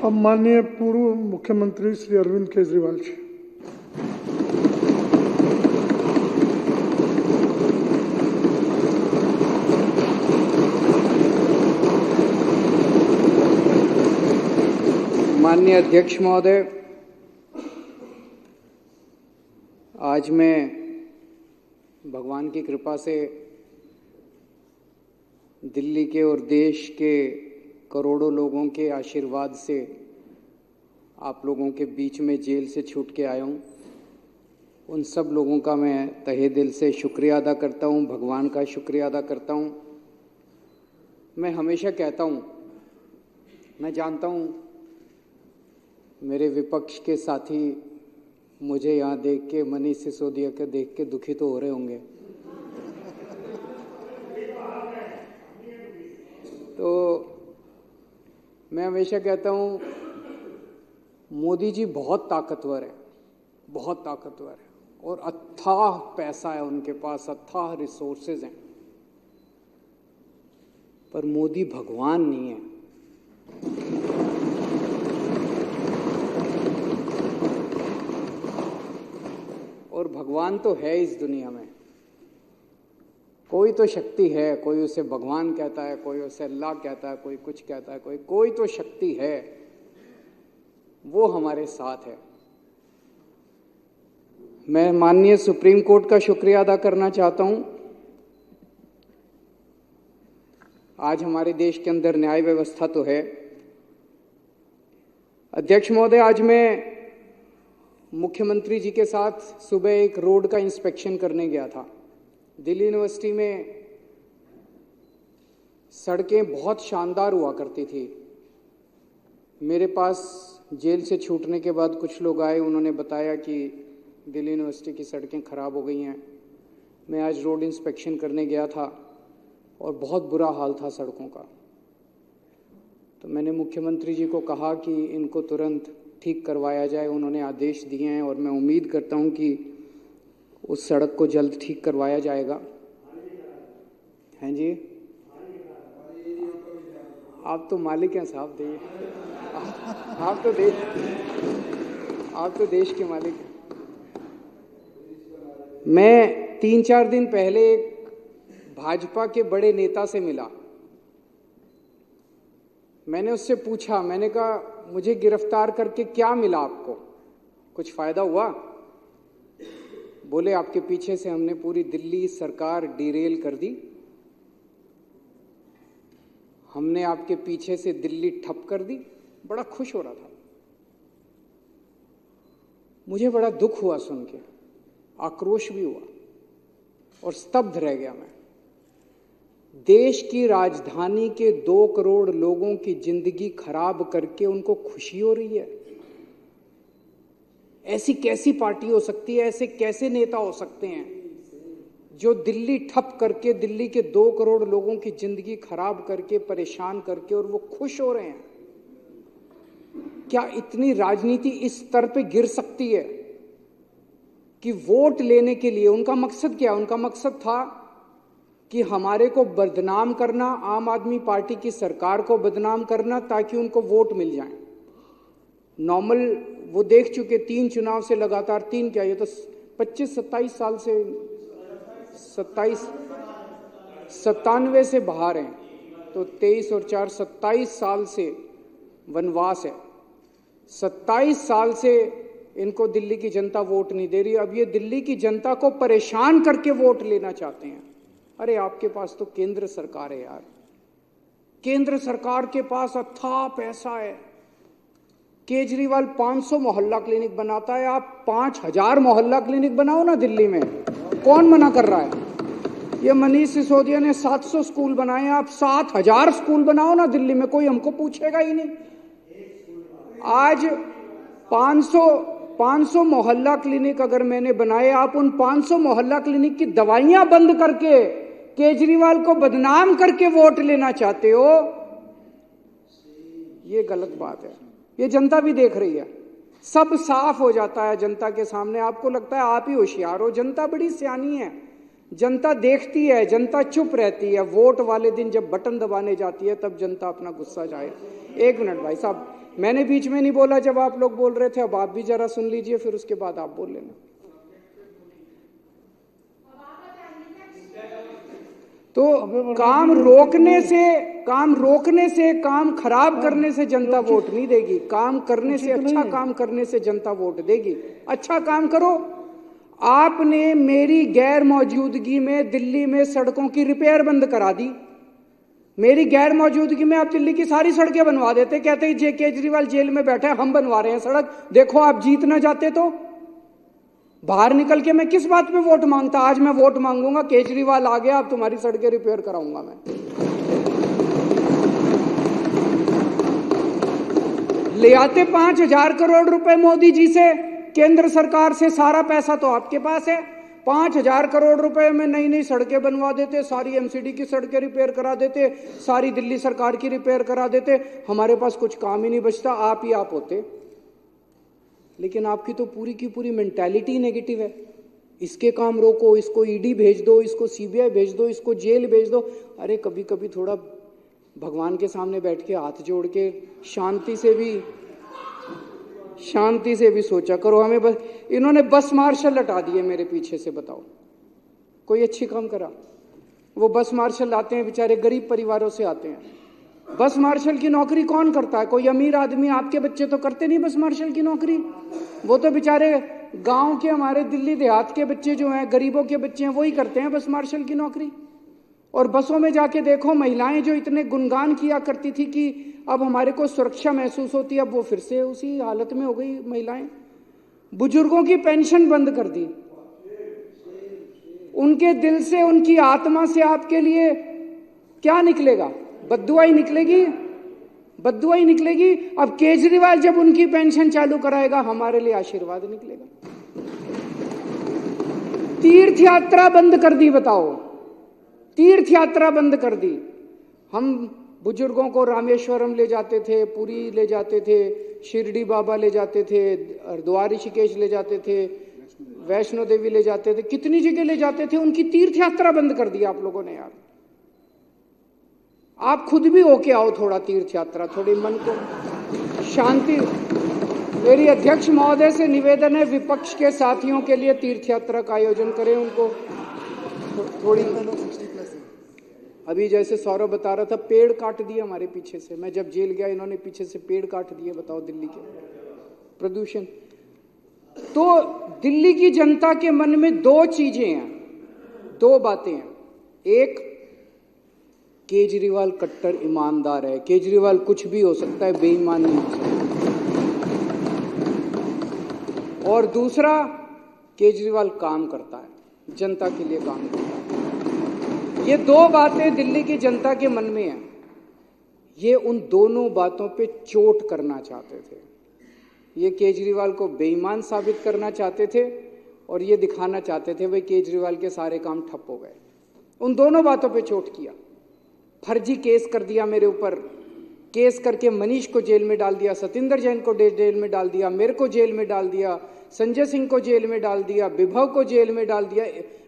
अब माननीय पूर्व मुख्यमंत्री श्री अरविंद केजरीवाल जी। माननीय अध्यक्ष महोदय, आज मैं भगवान की कृपा से दिल्ली के और देश के करोड़ों लोगों के आशीर्वाद से आप लोगों के बीच में जेल से छूट के आया हूँ। उन सब लोगों का मैं तहे दिल से शुक्रिया अदा करता हूँ, भगवान का शुक्रिया अदा करता हूँ। मैं हमेशा कहता हूँ, मैं जानता हूँ मेरे विपक्ष के साथी मुझे यहाँ देख के, मनीष सिसोदिया के देख के दुखी तो हो रहे होंगे। तो मैं हमेशा कहता हूँ मोदी जी बहुत ताकतवर है, बहुत ताकतवर है और अथाह पैसा है उनके पास, अथाह रिसोर्सेज हैं, पर मोदी भगवान नहीं है। और भगवान तो है इस दुनिया में, कोई तो शक्ति है, कोई उसे भगवान कहता है, कोई उसे अल्लाह कहता है, कोई कुछ कहता है, कोई तो शक्ति है, वो हमारे साथ है। मैं माननीय सुप्रीम कोर्ट का शुक्रिया अदा करना चाहता हूं। आज हमारे देश के अंदर न्याय व्यवस्था तो है। अध्यक्ष महोदय, आज मैं मुख्यमंत्री जी के साथ सुबह एक रोड का इंस्पेक्शन करने गया था। दिल्ली यूनिवर्सिटी में सड़कें बहुत शानदार हुआ करती थी। मेरे पास जेल से छूटने के बाद कुछ लोग आए, उन्होंने बताया कि दिल्ली यूनिवर्सिटी की सड़कें ख़राब हो गई हैं। मैं आज रोड इंस्पेक्शन करने गया था और बहुत बुरा हाल था सड़कों का। तो मैंने मुख्यमंत्री जी को कहा कि इनको तुरंत ठीक करवाया जाए। उन्होंने आदेश दिए हैं और मैं उम्मीद करता हूं कि उस सड़क को जल्द ठीक करवाया जाएगा। हैं जी, आप तो मालिक हैं साहब, देखिए आप तो देश के मालिक हैं। मैं 3-4 दिन पहले एक भाजपा के बड़े नेता से मिला। मैंने उससे पूछा, मैंने कहा मुझे गिरफ्तार करके क्या मिला आपको, कुछ फायदा हुआ? बोले आपके पीछे से हमने पूरी दिल्ली सरकार डिरेल कर दी, हमने आपके पीछे से दिल्ली ठप कर दी। बड़ा खुश हो रहा था। मुझे बड़ा दुख हुआ सुन के, आक्रोश भी हुआ और स्तब्ध रह गया मैं। देश की राजधानी के 2 करोड़ लोगों की जिंदगी खराब करके उनको खुशी हो रही है। ऐसी कैसी पार्टी हो सकती है, ऐसे कैसे नेता हो सकते हैं जो दिल्ली ठप करके, दिल्ली के 2 करोड़ लोगों की जिंदगी खराब करके, परेशान करके, और वो खुश हो रहे हैं? क्या इतनी राजनीति इस स्तर पे गिर सकती है कि वोट लेने के लिए उनका मकसद क्या? उनका मकसद था कि हमारे को बदनाम करना, आम आदमी पार्टी की सरकार को बदनाम करना, ताकि उनको वोट मिल जाए। नॉर्मल वो देख चुके 3 चुनाव से लगातार, 3 क्या, ये तो 25-27 साल से, 97 से बाहर हैं, तो 23 और 4 27 साल से वनवास है। 27 साल से इनको दिल्ली की जनता वोट नहीं दे रही। अब ये दिल्ली की जनता को परेशान करके वोट लेना चाहते हैं। अरे आपके पास तो केंद्र सरकार है यार, केंद्र सरकार के पास अथाह पैसा है। केजरीवाल 500 मोहल्ला क्लिनिक बनाता है, आप 5000 मोहल्ला क्लिनिक बनाओ ना दिल्ली में, कौन मना कर रहा है? ये मनीष सिसोदिया ने 700 स्कूल बनाए, आप 7000 स्कूल बनाओ ना दिल्ली में, कोई हमको पूछेगा ही नहीं। आज 500 मोहल्ला क्लिनिक अगर मैंने बनाए, आप उन 500 मोहल्ला क्लिनिक की दवाइयां बंद करके केजरीवाल को बदनाम करके वोट लेना चाहते हो, ये गलत बात है। ये जनता भी देख रही है, सब साफ हो जाता है जनता के सामने। आपको लगता है आप ही होशियार हो, जनता बड़ी सियानी है। जनता देखती है, जनता चुप रहती है। वोट वाले दिन जब बटन दबाने जाती है तब जनता अपना गुस्सा जाए। 1 मिनट भाई साहब, मैंने बीच में नहीं बोला जब आप लोग बोल रहे थे, अब आप भी जरा सुन लीजिए, फिर उसके बाद आप बोल लेना। तो काम रोकने से, काम खराब करने से जनता वोट नहीं देगी। काम करने से, अच्छा काम करने से जनता वोट देगी। अच्छा काम करो। आपने मेरी गैर मौजूदगी में दिल्ली में सड़कों की रिपेयर बंद करा दी। मेरी गैर मौजूदगी में आप दिल्ली की सारी सड़कें बनवा देते, कहते ही जे केजरीवाल जेल में बैठा है, हम बनवा रहे हैं सड़क, देखो आप जीत ना जाते तो। बाहर निकल के मैं किस बात पे वोट मांगता? आज मैं वोट मांगूंगा, केजरीवाल आ गया, अब तुम्हारी सड़कें रिपेयर कराऊंगा मैं। ले आते 5,000 करोड़ रुपए मोदी जी से, केंद्र सरकार से, सारा पैसा तो आपके पास है। 5,000 करोड़ रुपए में नई नई सड़कें बनवा देते, सारी एमसीडी की सड़कें रिपेयर करा देते, सारी दिल्ली सरकार की रिपेयर करा देते। हमारे पास कुछ काम ही नहीं बचता, आप ही आप होते। लेकिन आपकी तो पूरी की पूरी मेंटालिटी नेगेटिव है। इसके काम रोको, इसको ईडी भेज दो, इसको सीबीआई भेज दो, इसको जेल भेज दो। अरे कभी कभी थोड़ा भगवान के सामने बैठ के हाथ जोड़ के शांति से भी सोचा करो। हमें बस इन्होंने बस मार्शल लटा दिए मेरे पीछे से, बताओ कोई अच्छी काम करा? वो बस मार्शल आते हैं, बेचारे गरीब परिवारों से आते हैं। बस मार्शल की नौकरी कौन करता है? कोई अमीर आदमी, आपके बच्चे तो करते नहीं बस मार्शल की नौकरी। वो तो बेचारे गांव के, हमारे दिल्ली देहात के बच्चे जो हैं, गरीबों के बच्चे हैं, वही करते हैं बस मार्शल की नौकरी। और बसों में जाके देखो, महिलाएं जो इतने गुणगान किया करती थी कि अब हमारे को सुरक्षा महसूस होती है, अब वो फिर से उसी हालत में हो गई महिलाएं। बुजुर्गों की पेंशन बंद कर दी। उनके दिल से, उनकी आत्मा से आपके लिए क्या निकलेगा? बद्दुआ ही निकलेगी, बद्दुआ ही निकलेगी। अब केजरीवाल जब उनकी पेंशन चालू कराएगा, हमारे लिए आशीर्वाद निकलेगा। तीर्थ यात्रा बंद कर दी, बताओ, तीर्थ यात्रा बंद कर दी। हम बुजुर्गों को रामेश्वरम ले जाते थे, पुरी ले जाते थे, शिरडी बाबा ले जाते थे, हरिद्वार ऋषिकेश ले जाते थे, वैष्णो देवी ले जाते थे, कितनी जगह ले जाते थे। उनकी तीर्थ यात्रा बंद कर दी आप लोगों ने। यार आप खुद भी होके आओ थोड़ा तीर्थ यात्रा, थोड़ी मन को शांति। मेरी अध्यक्ष महोदय से निवेदन है, विपक्ष के साथियों के लिए तीर्थ यात्रा का आयोजन करें। उनको थोड़ी, अभी जैसे सौरभ बता रहा था, पेड़ काट दिए हमारे पीछे से। मैं जब जेल गया, इन्होंने पीछे से पेड़ काट दिए, बताओ दिल्ली के प्रदूषण। तो दिल्ली की जनता के मन में दो चीजें हैं, दो बातें हैं। एक, केजरीवाल कट्टर ईमानदार है, केजरीवाल कुछ भी हो सकता है, बेईमान नहीं हो सकता। और दूसरा, केजरीवाल काम करता है, जनता के लिए काम करता है। ये दो बातें दिल्ली की जनता के मन में हैं। ये उन दोनों बातों पे चोट करना चाहते थे। ये केजरीवाल को बेईमान साबित करना चाहते थे और ये दिखाना चाहते थे भाई केजरीवाल के सारे काम ठप हो गए। उन दोनों बातों पे चोट किया। फर्जी केस कर दिया मेरे ऊपर, केस करके मनीष को जेल में डाल दिया, सतिंदर जैन को जेल में डाल दिया, मेरे को जेल में डाल दिया, संजय सिंह को जेल में डाल दिया, विभव को जेल में डाल दिया,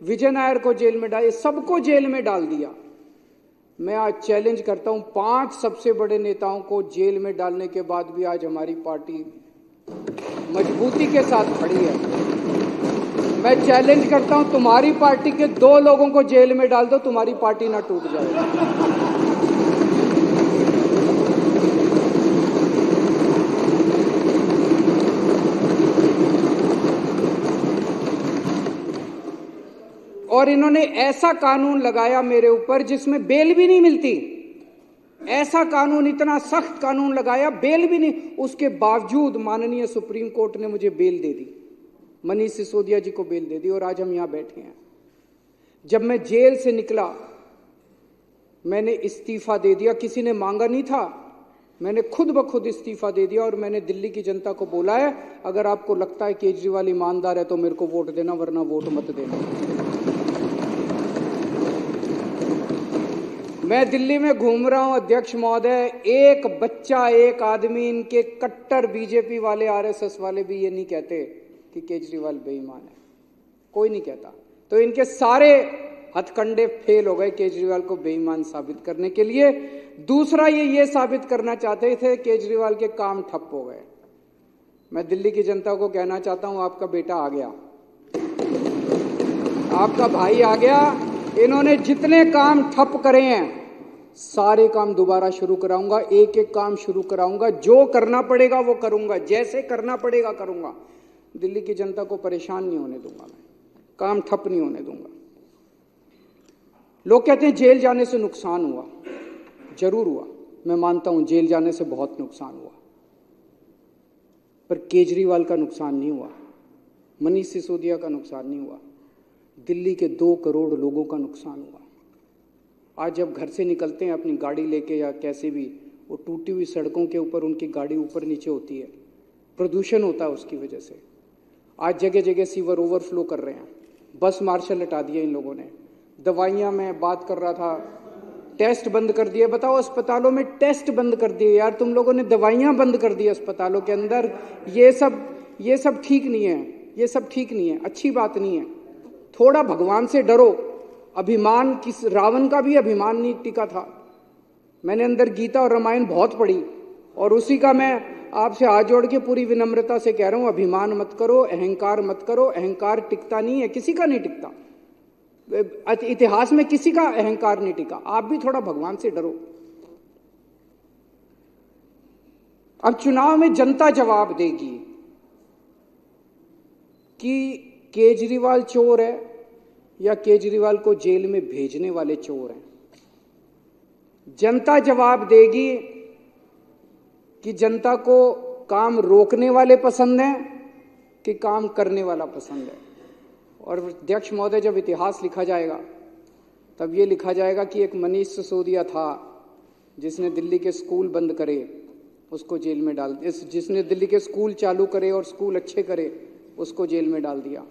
विजय नायर को जेल में डाल, सबको जेल में डाल दिया। मैं आज चैलेंज करता हूं, 5 सबसे बड़े नेताओं को जेल में डालने के बाद भी आज हमारी पार्टी मजबूती के साथ खड़ी है। मैं चैलेंज करता हूं, तुम्हारी पार्टी के 2 लोगों को जेल में डाल दो, तुम्हारी पार्टी ना टूट जाए। और इन्होंने ऐसा कानून लगाया मेरे ऊपर जिसमें बेल भी नहीं मिलती। ऐसा कानून, इतना सख्त कानून लगाया, बेल भी नहीं। उसके बावजूद माननीय सुप्रीम कोर्ट ने मुझे बेल दे दी, मनीष सिसोदिया जी को बेल दे दी और आज हम यहां बैठे हैं। जब मैं जेल से निकला, मैंने इस्तीफा दे दिया। किसी ने मांगा नहीं था, मैंने खुद ब खुद इस्तीफा दे दिया। और मैंने दिल्ली की जनता को बोला है, अगर आपको लगता है केजरीवाल ईमानदार है तो मेरे को वोट देना, वरना वोट मत देना। मैं दिल्ली में घूम रहा हूं अध्यक्ष महोदय, एक बच्चा, एक आदमी, इनके कट्टर बीजेपी वाले, आरएसएस वाले भी ये नहीं कहते कि केजरीवाल बेईमान है, कोई नहीं कहता। तो इनके सारे हथकंडे फेल हो गए केजरीवाल को बेईमान साबित करने के लिए। दूसरा ये साबित करना चाहते थे केजरीवाल के काम ठप हो गए। मैं दिल्ली की जनता को कहना चाहता हूं, आपका बेटा आ गया, आपका भाई आ गया। इन्होंने जितने काम ठप करे हैं सारे काम दोबारा शुरू कराऊंगा, एक एक काम शुरू कराऊंगा, जो करना पड़ेगा वो करूंगा, जैसे करना पड़ेगा करूंगा। दिल्ली की जनता को परेशान नहीं होने दूंगा, मैं काम ठप नहीं होने दूंगा। लोग कहते हैं जेल जाने से नुकसान हुआ, जरूर हुआ, मैं मानता हूं जेल जाने से बहुत नुकसान हुआ, पर केजरीवाल का नुकसान नहीं हुआ, मनीष सिसोदिया का नुकसान नहीं हुआ, दिल्ली के 2 करोड़ लोगों का नुकसान हुआ। आज जब घर से निकलते हैं अपनी गाड़ी लेके या कैसे भी, वो टूटी हुई सड़कों के ऊपर उनकी गाड़ी ऊपर नीचे होती है, प्रदूषण होता है उसकी वजह से। आज जगह जगह सीवर ओवरफ्लो कर रहे हैं, बस मार्शल हटा दिए इन लोगों ने। दवाइयाँ, मैं बात कर रहा था, टेस्ट बंद कर दिए। बताओ, अस्पतालों में टेस्ट बंद कर दिए यार, तुम लोगों ने दवाइयाँ बंद कर दी अस्पतालों के अंदर। ये सब ठीक नहीं है, ये सब ठीक नहीं है, अच्छी बात नहीं है। थोड़ा भगवान से डरो। अभिमान, किस रावण का भी अभिमान नहीं टिका था। मैंने अंदर गीता और रामायण बहुत पढ़ी और उसी का मैं आपसे हाथ जोड़ के पूरी विनम्रता से कह रहा हूं, अभिमान मत करो, अहंकार मत करो। अहंकार टिकता नहीं है, किसी का नहीं टिकता। इतिहास में किसी का अहंकार नहीं टिका। आप भी थोड़ा भगवान से डरो। अब चुनाव में जनता जवाब देगी कि केजरीवाल चोर है या केजरीवाल को जेल में भेजने वाले चोर हैं। जनता जवाब देगी कि जनता को काम रोकने वाले पसंद हैं कि काम करने वाला पसंद है। और अध्यक्ष महोदय, जब इतिहास लिखा जाएगा तब ये लिखा जाएगा कि एक मनीष सिसोदिया था जिसने दिल्ली के स्कूल बंद करे, उसको जेल में डाल दिया। जिसने दिल्ली के स्कूल चालू करे और स्कूल अच्छे करे, उसको जेल में डाल दिया।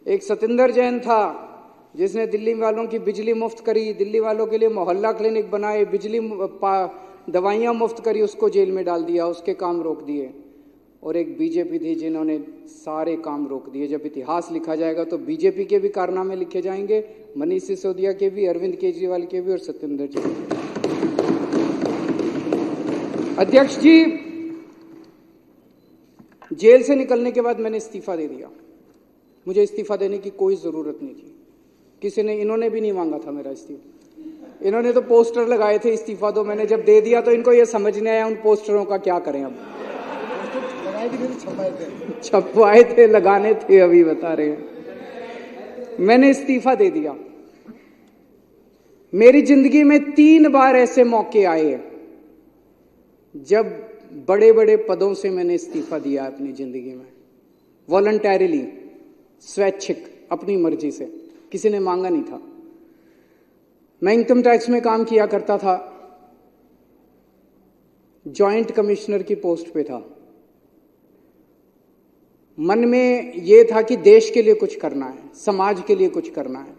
एक सतिंदर जैन था जिसने दिल्ली वालों की बिजली मुफ्त करी, दिल्ली वालों के लिए मोहल्ला क्लिनिक बनाए, दवाइयाँ मुफ्त करी, उसको जेल में डाल दिया, उसके काम रोक दिए। और एक बीजेपी थी जिन्होंने सारे काम रोक दिए। जब इतिहास लिखा जाएगा तो बीजेपी के भी कारनामे लिखे जाएंगे, मनीष सिसोदिया के भी, अरविंद केजरीवाल के भी और सत्येंद्र जी। अध्यक्ष जी, जेल से निकलने के बाद मैंने इस्तीफा दे दिया। मुझे इस्तीफा देने की कोई जरूरत नहीं थी। किसी ने, इन्होंने भी नहीं मांगा था मेरा इस्तीफा। इन्होंने तो पोस्टर लगाए थे इस्तीफा दो। मैंने जब दे दिया तो इनको ये समझ नहीं आया उन पोस्टरों का क्या करें। अब छपवाए थे, लगाने थे, अभी बता रहे हैं। मैंने इस्तीफा दे दिया। मेरी जिंदगी में 3 बार ऐसे मौके आए जब बड़े बड़े पदों से मैंने इस्तीफा दिया अपनी जिंदगी में, वॉलंटरीली, स्वैच्छिक, अपनी मर्जी से, किसी ने मांगा नहीं था। मैं इनकम टैक्स में काम किया करता था, जॉइंट कमिश्नर की पोस्ट पे था। मन में ये था कि देश के लिए कुछ करना है, समाज के लिए कुछ करना है।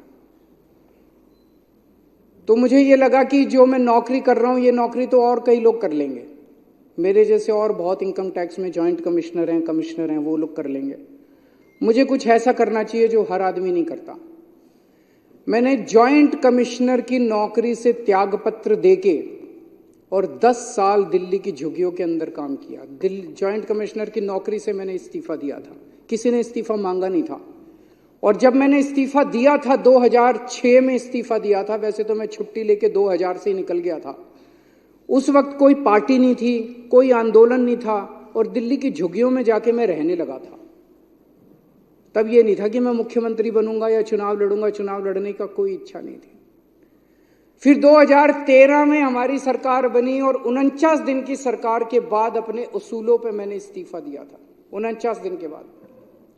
तो मुझे ये लगा कि जो मैं नौकरी कर रहा हूं, ये नौकरी तो और कई लोग कर लेंगे, मेरे जैसे और बहुत इनकम टैक्स में जॉइंट कमिश्नर हैं, कमिश्नर हैं, वो लोग कर लेंगे। मुझे कुछ ऐसा करना चाहिए जो हर आदमी नहीं करता। मैंने जॉइंट कमिश्नर की नौकरी से त्यागपत्र देके और 10 साल दिल्ली की झुग्गियों के अंदर काम किया। जॉइंट कमिश्नर की नौकरी से मैंने इस्तीफा दिया था, किसी ने इस्तीफा मांगा नहीं था। और जब मैंने इस्तीफा दिया था, 2006 में इस्तीफा दिया था, वैसे तो मैं छुट्टी लेके 2000 से ही निकल गया था। उस वक्त कोई पार्टी नहीं थी, कोई आंदोलन नहीं था, और दिल्ली की झुग्गियों में जाके मैं रहने लगा था। तब ये नहीं था कि मैं मुख्यमंत्री बनूंगा या चुनाव लड़ूंगा, चुनाव लड़ने का कोई इच्छा नहीं थी। फिर 2013 में हमारी सरकार बनी और 49 दिन की सरकार के बाद अपने उसूलों पे मैंने इस्तीफा दिया था। 49 दिन के बाद,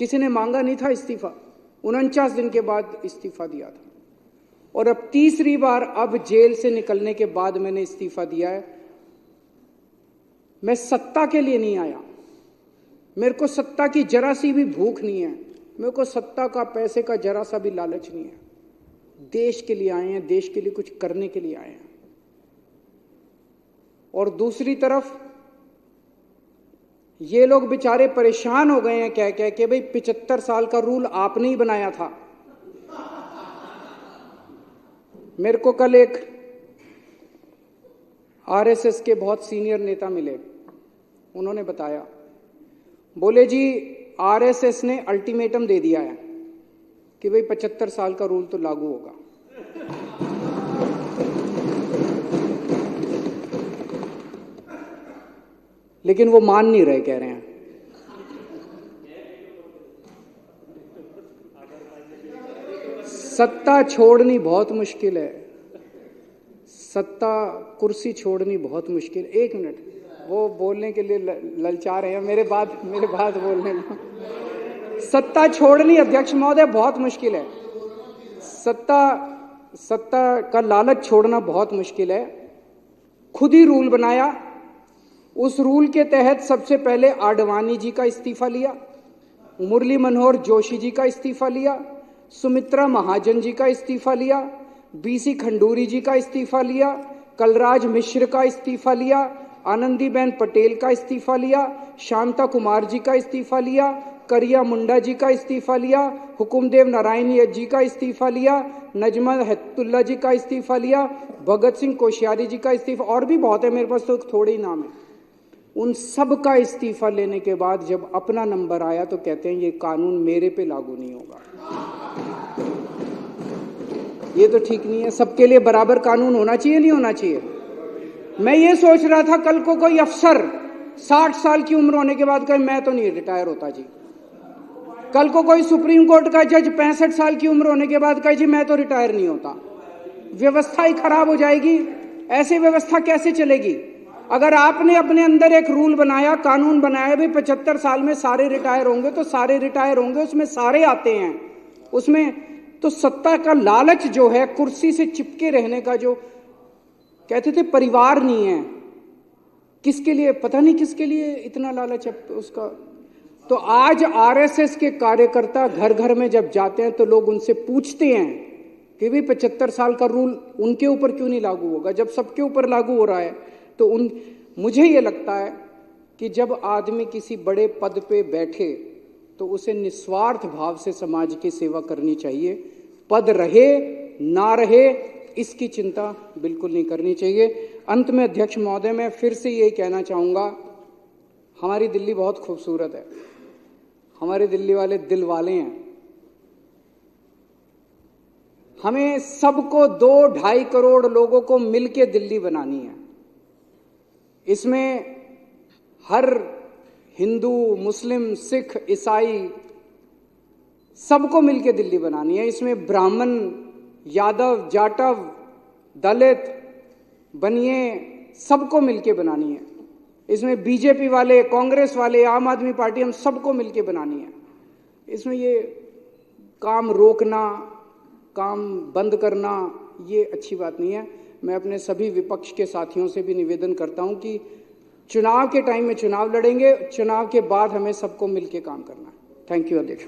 किसी ने मांगा नहीं था इस्तीफा, 49 दिन के बाद इस्तीफा दिया था। और अब तीसरी बार, अब जेल से निकलने के बाद मैंने इस्तीफा दिया है। मैं सत्ता के लिए नहीं आया, मेरे को सत्ता की जरा सी भी भूख नहीं है, मेरे को सत्ता का, पैसे का जरा सा भी लालच नहीं है। देश के लिए आए हैं, देश के लिए कुछ करने के लिए आए हैं। और दूसरी तरफ ये लोग बेचारे परेशान हो गए हैं कह कह के, भाई 75 साल का रूल आपने ही बनाया था, मेरे को कल एक आरएसएस के बहुत सीनियर नेता मिले, उन्होंने बताया, बोले जी आरएसएस ने अल्टीमेटम दे दिया है कि भाई 75 साल का रूल तो लागू होगा। लेकिन वो मान नहीं रहे, कह रहे हैं सत्ता छोड़नी बहुत मुश्किल है, सत्ता कुर्सी छोड़नी बहुत मुश्किल। एक मिनट, वो बोलने के लिए ललचा रहे हैं, मेरे बात बोलने में। सत्ता छोड़नी अध्यक्ष महोदय बहुत मुश्किल है, सत्ता का लालच छोड़ना बहुत मुश्किल है। खुद ही रूल बनाया, उस रूल के तहत सबसे पहले आडवाणी जी का इस्तीफा लिया, मुरली मनोहर जोशी जी का इस्तीफा लिया, सुमित्रा महाजन जी का इस्तीफा लिया, बीसी खंडूरी जी का इस्तीफा लिया, कलराज मिश्र का इस्तीफा लिया, आनंदीबेन पटेल का इस्तीफा लिया, शांता कुमार जी का इस्तीफा लिया, करिया मुंडा जी का इस्तीफा लिया, हुकुमदेव नारायण जी का इस्तीफा लिया, नजमा हेतुल्ला जी का इस्तीफा लिया, भगत सिंह कोश्यारी जी का इस्तीफा, और भी बहुत है, मेरे पास तो थोड़े ही नाम है। उन सब का इस्तीफा लेने के बाद जब अपना नंबर आया तो कहते हैं ये कानून मेरे पे लागू नहीं होगा। ये तो ठीक नहीं है। सबके लिए बराबर कानून होना चाहिए, नहीं होना चाहिए? मैं ये सोच रहा था कल को कोई अफसर 60 साल की उम्र होने के बाद कहे मैं तो नहीं रिटायर होता जी, कल को कोई सुप्रीम कोर्ट का जज 65 साल की उम्र होने के बाद कहे जी मैं तो रिटायर नहीं होता। व्यवस्था ही खराब हो जाएगी। ऐसी व्यवस्था कैसे चलेगी? अगर आपने अपने अंदर एक रूल बनाया, कानून बनाया भी 75 साल में सारे रिटायर होंगे, तो सारे रिटायर होंगे, उसमें सारे आते हैं, उसमें तो सत्ता का लालच जो है, कुर्सी से चिपके रहने का, जो कहते थे परिवार नहीं है, किसके लिए पता नहीं, किसके लिए इतना लालच है उसका। तो आज आरएसएस के कार्यकर्ता घर घर में जब जाते हैं तो लोग उनसे पूछते हैं कि भाई 75 साल का रूल उनके ऊपर क्यों नहीं लागू होगा, जब सबके ऊपर लागू हो रहा है। तो मुझे ये लगता है कि जब आदमी किसी बड़े पद पे बैठे तो उसे निस्वार्थ भाव से समाज की सेवा करनी चाहिए। पद रहे ना रहे इसकी चिंता बिल्कुल नहीं करनी चाहिए। अंत में अध्यक्ष महोदय, मैं फिर से यही कहना चाहूँगा, हमारी दिल्ली बहुत खूबसूरत है, हमारे दिल्ली वाले दिल वाले हैं। हमें सबको 2-2.5 करोड़ लोगों को मिलके दिल्ली बनानी है। इसमें हर हिंदू, मुस्लिम, सिख, ईसाई सबको मिलके दिल्ली बनानी है। इसमें ब्राह्मण, यादव, जाटव, दलित, बनिए सबको मिलके बनानी है। इसमें बीजेपी वाले, कांग्रेस वाले, आम आदमी पार्टी, हम सबको मिलके बनानी है। इसमें ये काम रोकना, काम बंद करना, ये अच्छी बात नहीं है। मैं अपने सभी विपक्ष के साथियों से भी निवेदन करता हूं कि चुनाव के टाइम में चुनाव लड़ेंगे, चुनाव के बाद हमें सबको मिलके काम करना है। थैंक यू अध्यक्ष।